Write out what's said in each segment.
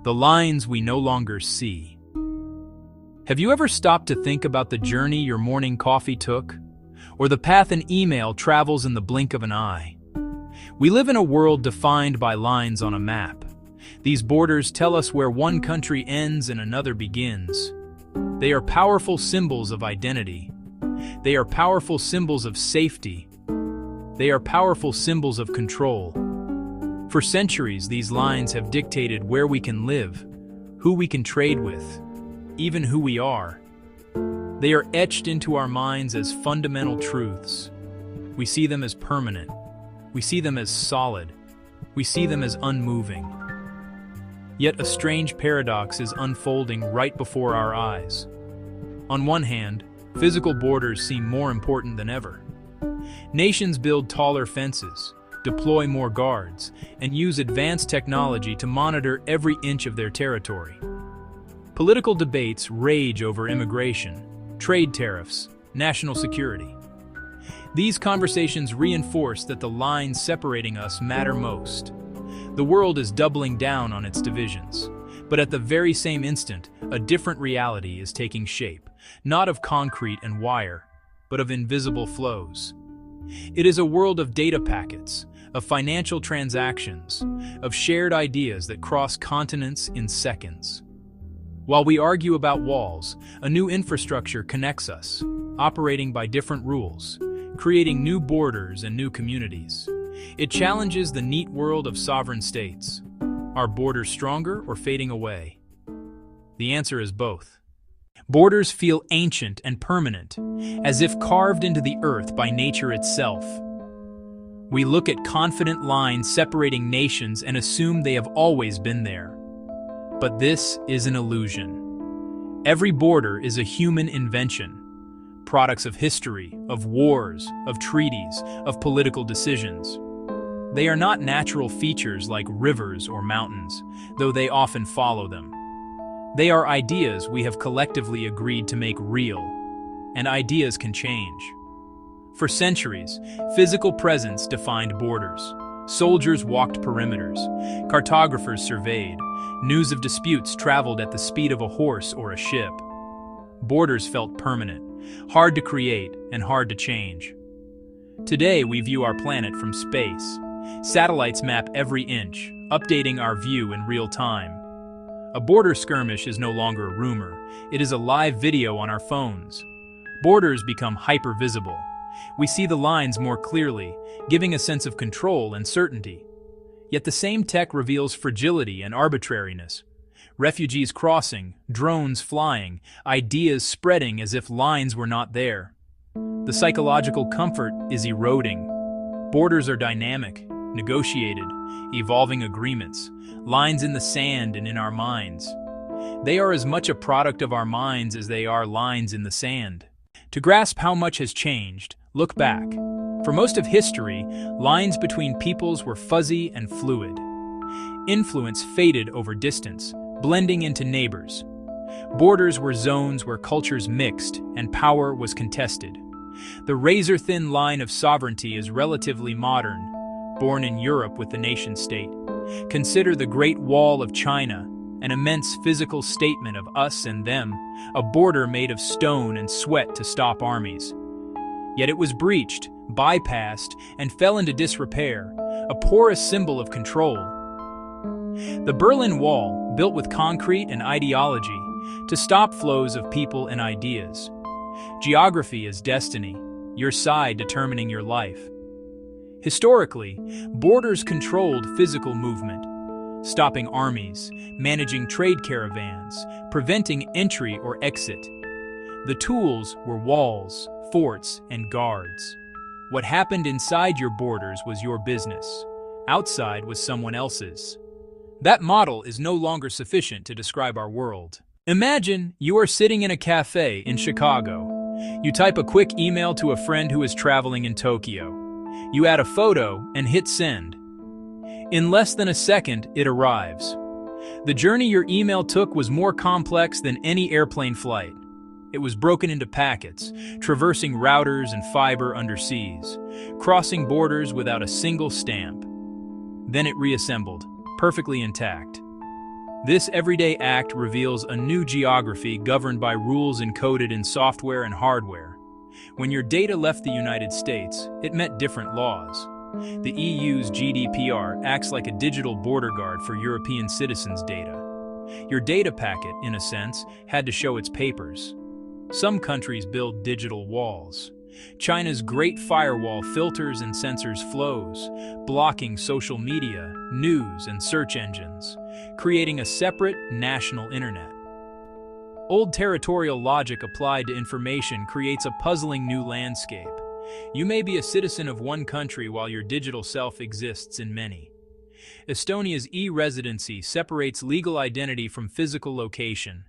the lines we no longer see. Have you ever stopped to think about the journey your morning coffee took? Or the path an email travels in the blink of an eye? We live in a world defined by lines on a map. These borders tell us where one country ends and another begins. They are powerful symbols of identity. They are powerful symbols of safety. They are powerful symbols of control. For centuries, these lines have dictated where we can live, who we can trade with, even who we are. They are etched into our minds as fundamental truths. We see them as permanent. We see them as solid. We see them as unmoving. Yet a strange paradox is unfolding right before our eyes. On one hand, physical borders seem more important than ever. Nations build taller fences, deploy more guards, and use advanced technology to monitor every inch of their territory. Political debates rage over immigration, trade tariffs, national security. These conversations reinforce that the lines separating us matter most. The world is doubling down on its divisions, but at the very same instant, a different reality is taking shape, not of concrete and wire, but of invisible flows. It is a world of data packets, of financial transactions, of shared ideas that cross continents in seconds. While we argue about walls, a new infrastructure connects us, operating by different rules, creating new borders and new communities. It challenges the neat world of sovereign states. Are borders stronger or fading away? The answer is both. Borders feel ancient and permanent, as if carved into the earth by nature itself. We look at confident lines separating nations and assume they have always been there. But this is an illusion. Every border is a human invention, products of history, of wars, of treaties, of political decisions. They are not natural features like rivers or mountains, though they often follow them. They are ideas we have collectively agreed to make real, and ideas can change. For centuries, physical presence defined borders. Soldiers walked perimeters, cartographers surveyed, news of disputes traveled at the speed of a horse or a ship. Borders felt permanent, hard to create and hard to change. Today we view our planet from space. Satellites map every inch, updating our view in real time. A border skirmish is no longer a rumor, it is a live video on our phones. Borders become hyper-visible. We see the lines more clearly, giving a sense of control and certainty. Yet the same tech reveals fragility and arbitrariness. Refugees crossing, drones flying, ideas spreading as if lines were not there. The psychological comfort is eroding. Borders are dynamic, negotiated, evolving agreements, lines in the sand and in our minds. They are as much a product of our minds as they are lines in the sand. To grasp how much has changed, look back. For most of history, lines between peoples were fuzzy and fluid. Influence faded over distance, blending into neighbors. Borders were zones where cultures mixed and power was contested. The razor-thin line of sovereignty is relatively modern, born in Europe with the nation-state. Consider the Great Wall of China, an immense physical statement of us and them, a border made of stone and sweat to stop armies. Yet it was breached, bypassed, and fell into disrepair, a porous symbol of control. The Berlin Wall, built with concrete and ideology, to stop flows of people and ideas. Geography is destiny, your side determining your life. Historically, borders controlled physical movement, stopping armies, managing trade caravans, preventing entry or exit. The tools were walls, forts, and guards. What happened inside your borders was your business. Outside was someone else's. That model is no longer sufficient to describe our world. Imagine you are sitting in a cafe in Chicago. You type a quick email to a friend who is traveling in Tokyo. You add a photo and hit send. In less than a second, it arrives. The journey your email took was more complex than any airplane flight. It was broken into packets, traversing routers and fiber underseas, crossing borders without a single stamp. Then it reassembled, perfectly intact. This everyday act reveals a new geography governed by rules encoded in software and hardware. When your data left the United States, it met different laws. The EU's GDPR acts like a digital border guard for European citizens' data. Your data packet, in a sense, had to show its papers. Some countries build digital walls. China's Great Firewall filters and censors flows, blocking social media, news, and search engines, creating a separate national internet. Old territorial logic applied to information creates a puzzling new landscape. You may be a citizen of one country while your digital self exists in many. Estonia's e-residency separates legal identity from physical location.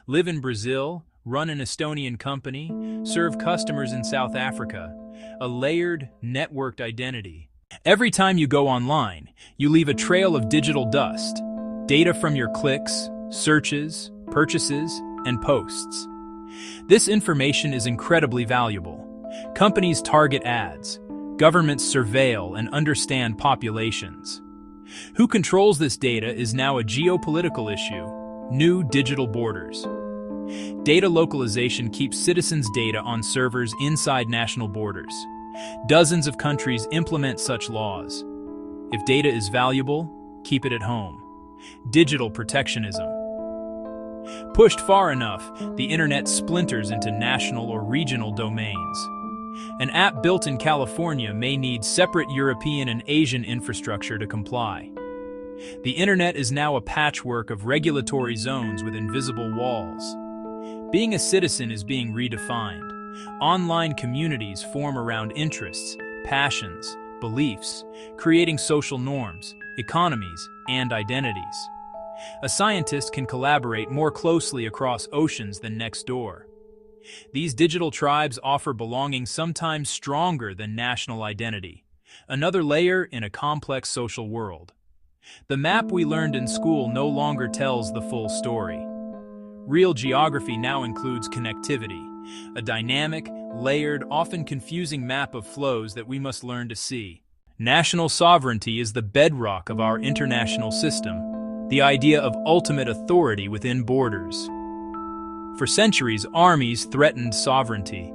Live in Brazil, run an Estonian company, serve customers in South Africa. A layered, networked identity. Every time you go online, you leave a trail of digital dust. Data from your clicks, searches, purchases, and posts. This information is incredibly valuable. Companies target ads. Governments surveil and understand populations. Who controls this data is now a geopolitical issue. New digital borders. Data localization keeps citizens' data on servers inside national borders. Dozens of countries implement such laws. If data is valuable, keep it at home. Digital protectionism. Pushed far enough, the internet splinters into national or regional domains. An app built in California may need separate European and Asian infrastructure to comply. The internet is now a patchwork of regulatory zones with invisible walls. Being a citizen is being redefined. Online communities form around interests, passions, beliefs, creating social norms, economies, and identities. A scientist can collaborate more closely across oceans than next door. These digital tribes offer belonging sometimes stronger than national identity, another layer in a complex social world. The map we learned in school no longer tells the full story. Real geography now includes connectivity, a dynamic, layered, often confusing map of flows that we must learn to see. National sovereignty is the bedrock of our international system, the idea of ultimate authority within borders. For centuries, armies threatened sovereignty.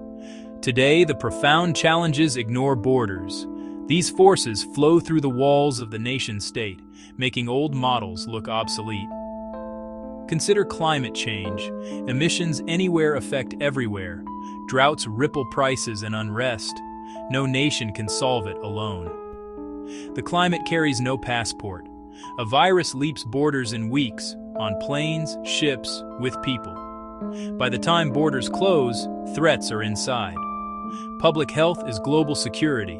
Today, the profound challenges ignore borders. These forces flow through the walls of the nation-state, making old models look obsolete. Consider climate change. Emissions anywhere affect everywhere. Droughts ripple prices and unrest. No nation can solve it alone. The climate carries no passport. A virus leaps borders in weeks, on planes, ships, with people. By the time borders close, threats are inside. Public health is global security.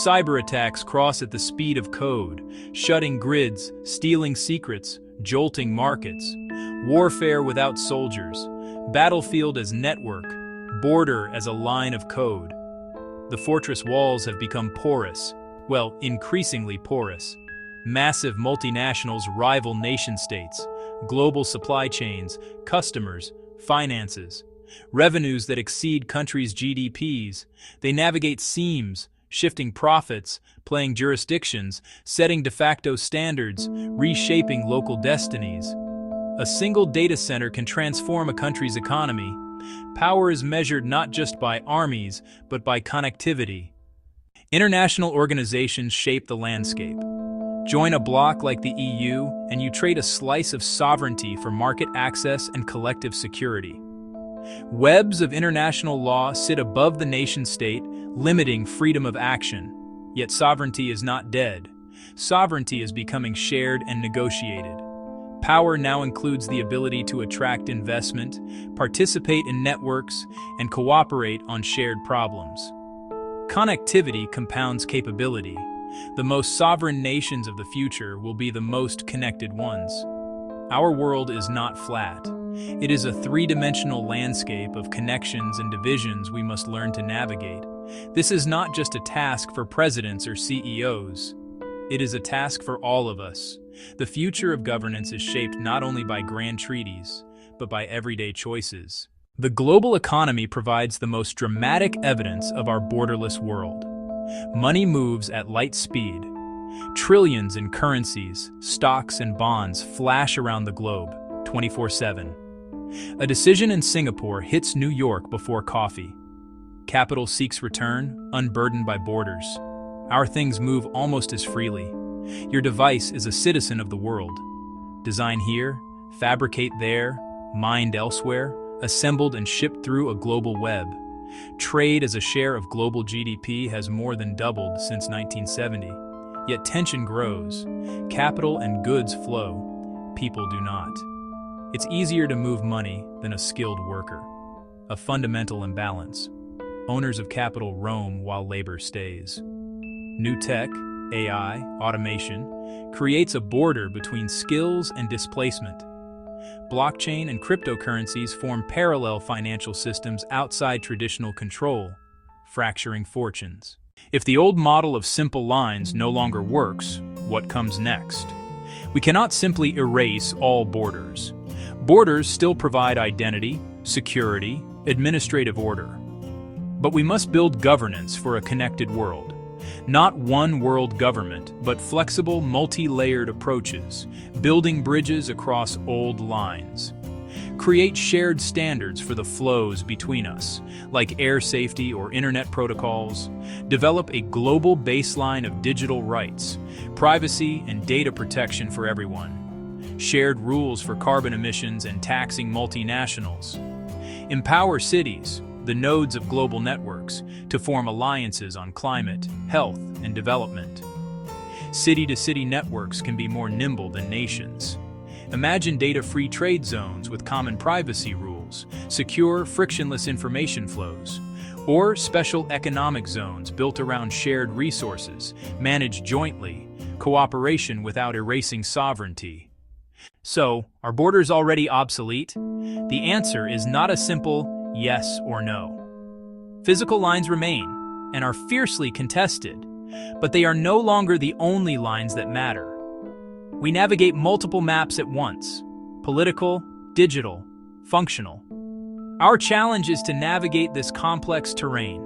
Cyber attacks cross at the speed of code, shutting grids, stealing secrets, jolting markets. Warfare without soldiers. Battlefield as network. Border as a line of code. The fortress walls have become porous. Well, increasingly porous. Massive multinationals rival nation-states. Global supply chains, customers, finances, revenues that exceed countries' GDPs. They navigate seams, shifting profits, playing jurisdictions, setting de facto standards, reshaping local destinies. A single data center can transform a country's economy. Power is measured not just by armies, but by connectivity. International organizations shape the landscape. Join a bloc like the EU, and you trade a slice of sovereignty for market access and collective security. Webs of international law sit above the nation-state, limiting freedom of action. Yet sovereignty is not dead. Sovereignty is becoming shared and negotiated. Power now includes the ability to attract investment, participate in networks, and cooperate on shared problems. Connectivity compounds capability. The most sovereign nations of the future will be the most connected ones. Our world is not flat. It is a three-dimensional landscape of connections and divisions we must learn to navigate. This is not just a task for presidents or CEOs. It is a task for all of us. The future of governance is shaped not only by grand treaties, but by everyday choices. The global economy provides the most dramatic evidence of our borderless world. Money moves at light speed. Trillions in currencies, stocks, and bonds flash around the globe, 24/7. A decision in Singapore hits New York before coffee. Capital seeks return, unburdened by borders. Our things move almost as freely. Your device is a citizen of the world. Design here, fabricate there, mined elsewhere, assembled and shipped through a global web. Trade as a share of global GDP has more than doubled since 1970. Yet tension grows. Capital and goods flow. People do not. It's easier to move money than a skilled worker. A fundamental imbalance. Owners of capital roam while labor stays. New tech, AI, automation, creates a border between skills and displacement. Blockchain and cryptocurrencies form parallel financial systems outside traditional control, fracturing fortunes. If the old model of simple lines no longer works, what comes next? We cannot simply erase all borders. Borders still provide identity, security, administrative order. But we must build governance for a connected world. Not one world government, but flexible, multi-layered approaches, building bridges across old lines. Create shared standards for the flows between us, like air safety or internet protocols. Develop a global baseline of digital rights, privacy and data protection for everyone. Shared rules for carbon emissions and taxing multinationals. Empower cities, the nodes of global networks, to form alliances on climate, health, and development. City-to-city networks can be more nimble than nations. Imagine data-free trade zones with common privacy rules, secure, frictionless information flows, or special economic zones built around shared resources, managed jointly, cooperation without erasing sovereignty. So, are borders already obsolete? The answer is not a simple yes or no. Physical lines remain and are fiercely contested, but they are no longer the only lines that matter. We navigate multiple maps at once: political, digital, functional. Our challenge is to navigate this complex terrain.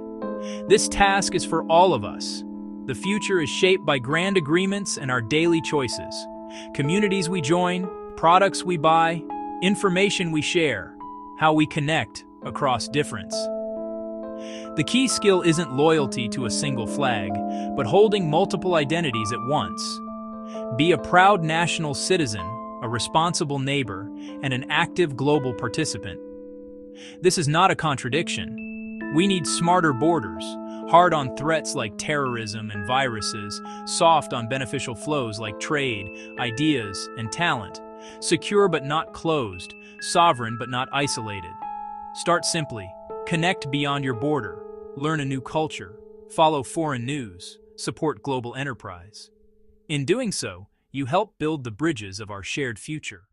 This task is for all of us. The future is shaped by grand agreements and our daily choices. Communities we join, products we buy, information we share, how we connect across difference. The key skill isn't loyalty to a single flag, but holding multiple identities at once. Be a proud national citizen, a responsible neighbor, and an active global participant. This is not a contradiction. We need smarter borders, hard on threats like terrorism and viruses, soft on beneficial flows like trade, ideas, and talent, secure but not closed, sovereign but not isolated. Start simply. Connect beyond your border. Learn a new culture. Follow foreign news. Support global enterprise. In doing so, you help build the bridges of our shared future.